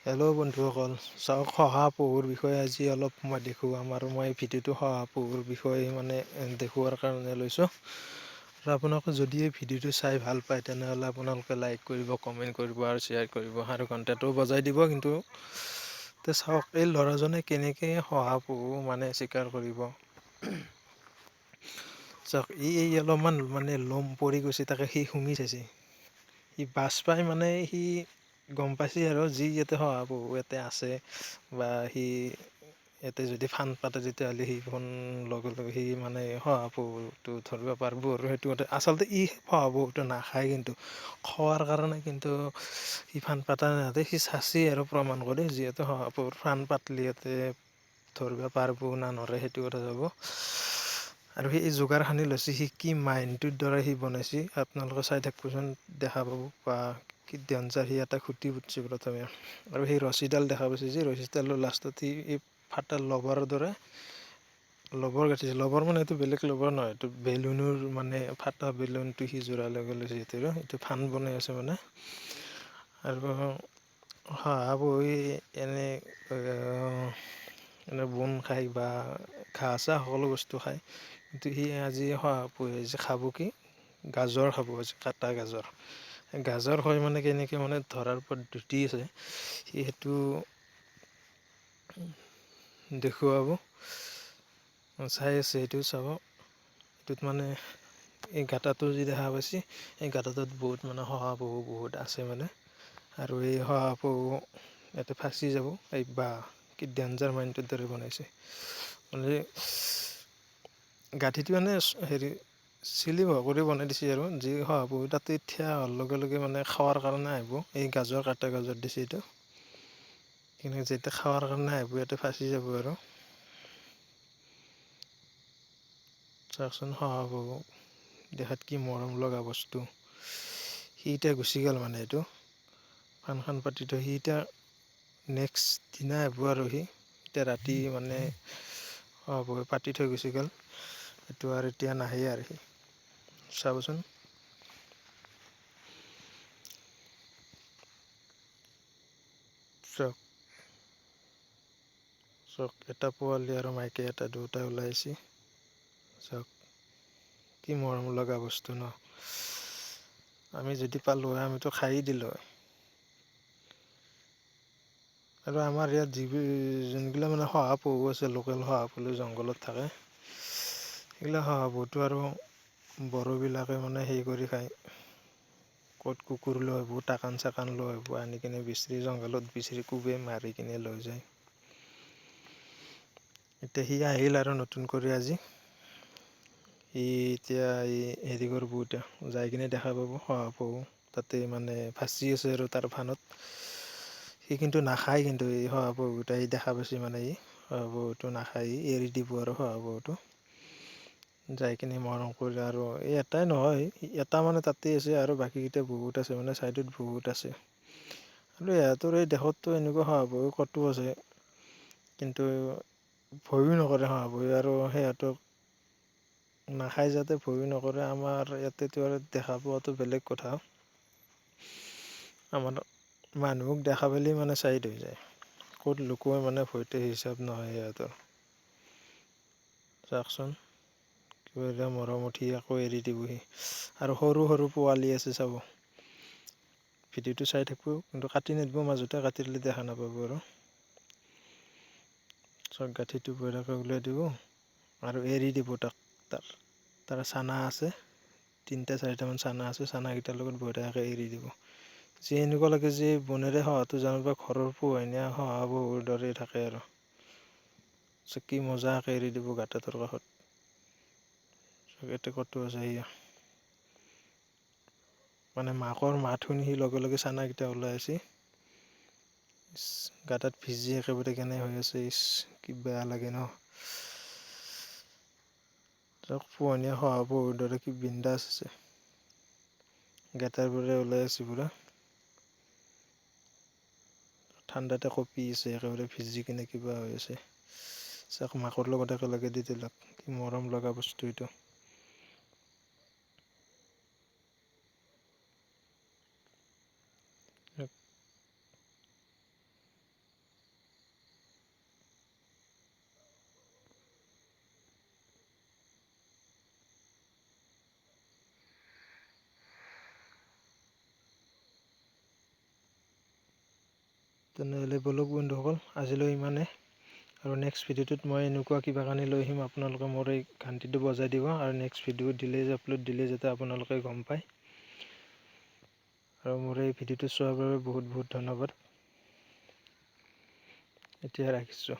Hello' বন্ধুসকল, চাওক শহাপহুৰ বিষয়ে আজি অলপ মই দেখুৱাম আৰু মই ভিডিঅ'টো শহাপহুৰ বিষয়ে দেখুওৱাৰ কাৰণে লৈছোঁ। আৰু আপোনালোকে যদি এই ভিডিঅ'টো চাই ভাল পায় তেনেহ'লে আপোনালোকে লাইক কৰিব, কমেণ্ট কৰিব আৰু শ্বেয়াৰ কৰিব আৰু ঘণ্টাটো বজাই দিব। কিন্তু চাওক এই ল'ৰাজনে কেনেকৈ শহাপহু চিকাৰ কৰিব। চাওক এই অলপমান লম পৰি গৈছে, তাকে সি শুঙি চাইছে। সি বাজ পাই সি গম পাইছে আৰু যি ইয়াতে শহাপহু ইয়াতে আছে বা সি ইয়াতে যদি ফান্দ পাতে তেতিয়াহ'লে সিখন লগে লগে সি শহাপহুটো ধৰিব পাৰিব। আৰু সেইটো আচলতে শহাপহুটো নাখায়, কিন্তু খোৱাৰ কাৰণে কিন্তু সি ফান্দ পাতা নাথাকে। সি চাচি আৰু প্ৰমাণ কৰি যিহেতু শহাপহুৰ ফান্দ পাতলি ইয়াতে ধৰিব পাৰিব না নৰে সেইটো কথা যাব। আৰু সি যোগাৰখানি লৈছে, সি কি মাইণ্ডটোৰ দ্বাৰা সি বনাইছে আপোনালোকে চাই থাকিবচোন, দেখা পাব বা কি ডেঞ্জাৰ। সি এটা খুটি পুতিছে প্ৰথমে, আৰু সেই ৰছীডাল দেখা পাইছে যে ৰছীডালৰ লাষ্টত সি এই ফাটা লবাৰৰ দৰে লবৰ গাঠিছে। লবৰ এইটো বেলেগ লবৰ নহয়, এইটো বেলুনৰ ফাটা বেলুনটো সি জোৰা লগাই লৈছে। এইটো ফান্দ বনাই আছে আৰু শহাপহুৱে এনে বন খায় বা ঘাঁহ চাহ সকলো বস্তু খায়। কিন্তু সি আজি শহাপহুৱে যে খাব কি গাজৰ খাব, কাটা গাজৰ। গাজৰ হয় কেনেকৈ ধৰাৰ পদ্ধতি আছে, সি সেইটো দেখুৱাব। চাই আছে, সেইটো চাব। এইটোত এই গাঁটাটো যি দেখা পাইছে, এই গাঁটাটোত বহুত শহাপহু বহুত আছে আৰু এই শহাপহু ইয়াতে ফাঁচি যাব। এই বা কি ডেঞ্জাৰ মাইণ্ডটোৰ দৰে বনাইছে। গাঁঠিটো হেৰি চিলিম হোৱা কৰি বনাই দিছে আৰু যি শহাপহু তাতে থিয় হোৱাৰ লগে লগে খাৱাৰ কাৰণে আহিব। এই গাজৰ কাটা গাজৰ দিছে এইটো, কিন্তু যেতিয়া খাৱাৰ কাৰণে আহিব ইয়াতে ফাঁচি যাব। আৰু চাওকচোন শহাপহু দেখাত কি মৰম লগা বস্তু। সি এতিয়া গুচি গ'ল এইটো ফান্দ পাতি থৈ। সি এতিয়া নেক্সট দিনা আহিব আৰু সি এতিয়া ৰাতি শহাপহুৱে পাতি থৈ গুচি গ'ল। এইটো আৰু এতিয়া নাহে আৰু সি চাবচোন। চাওক এটা পোৱালি আৰু মাইকী এটা দুটা ওলাইছে। চাওক কি মৰম লগা বস্তু ন। আমি যদি পালোঁ হয় আমিতো খায়ে দিলোঁ হয়। আৰু আমাৰ ইয়াত যোনবিলাক শহাপহু আছে, লোকেল শহাপহু জংঘলত থাকে, সেইবিলাক শহাপহুটো আৰু বড়োবিলাকে হেৰি কৰি খায়। ক'ত কুকুৰ লৈ আহিব, টাকান চাকান লৈ আহিব, আনি কিনে বিচাৰি জংঘলত বিচাৰি কোবে মাৰি কিনে লৈ যায়। এতিয়া সি আহিল আৰু নতুন কৰি আজি সি এতিয়া হেৰি কৰিব, এতিয়া যাই কিনে দেখা পাব শহাপহু তাতে ফাঁচি আছে আৰু তাৰ ফান্দত। সি কিন্তু নাখায়, কিন্তু এই শহাপহুকেইটা সি দেখা পাইছে ই শহাপহুটো নাখায়, এৰি দিব আৰু শহাপহুটো যাই কিনে মৰম কৰিলে। আৰু এই এটাই নহয়, এটা তাতেই আছে আৰু বাকীকেইটা বহুত আছে, ছাইডত বহুত আছে। আৰু ইহঁতৰ এই দেশততো এনেকুৱা শহাপহু ক'তো আছে, কিন্তু ভয়ো নকৰে শহাপহুৱে। আৰু সিহঁতক নাখায় যাতে ভয়ো নকৰে। আমাৰ ইয়াতেতো আৰু দেখা পোৱাটো বেলেগ কথা। আমাৰ মানুহক দেখা পালেই চাইড হৈ যায়, ক'ত লুকুৱাই ভয়তে হিচাপ নহয় সিহঁতৰ। চাওকচোন কিবা মৰম উঠি আকৌ এৰি দিবহি। আৰু সৰু সৰু পোৱালি আছে চাব, ভিডিঅ'টো চাই থাকিব কিন্তু কাটি নিদিব, মাজতে কাটি দিলে দেখা নাপাব। আৰু চব গাঁঠিটো বঢ়িয়াকৈ উলিয়াই দিব আৰু এৰি দিব তাক। তাৰ চানা আছে, 3-4টামান চানা আছে, চানাকেইটাৰ লগত বঢ়িয়াকৈ এৰি দিব। যে এনেকুৱা লাগে যে বনেৰে শহাটো জানোবা ঘৰৰ পোহনীয়া শহাপহুৰ দৰে থাকে আৰু কি মজাকৈ এৰি দিব গাঁটাটোৰ কাষত। ইয়াতে ক'তো আছে সেয়া, মাকৰ মাত শুনি সি লগে লগে চানাকেইটা ওলাই আছে। গাঁটাত ভিজি একেবাৰে কেনে হৈ আছে, কি বেয়া লাগে ন। পোহনীয়া শহাপহুৰ দৰে কি বিন্দাছ আছে, গাঁটাৰ পৰা ওলাই আছে পুৰা। ঠাণ্ডাতে কঁপি আছে, একেবাৰে ভিজি কিনে কিবা হৈ আছে। চাওক মাকৰ লগত একেলগে দি দিলাক, কি মৰম লগা বস্তু এইটো। তেনেহ'লে বলক বন্ধুসকল, আজিলৈ ইমানে। আৰু নেক্সট ভিডিঅ'টোত মই এনেকুৱা কিবা কানি লৈ আহিম, আপোনালোকে মোৰ এই ঘণ্টিটো বজাই দিব, আৰু নেক্সট ভিডিঅ' আপলোড দিলে যাতে আপোনালোকে গম পায়। আৰু মোৰ এই ভিডিঅ'টো চোৱাৰ বাবে বহুত বহুত ধন্যবাদ। এতিয়া ৰাখিছোঁ।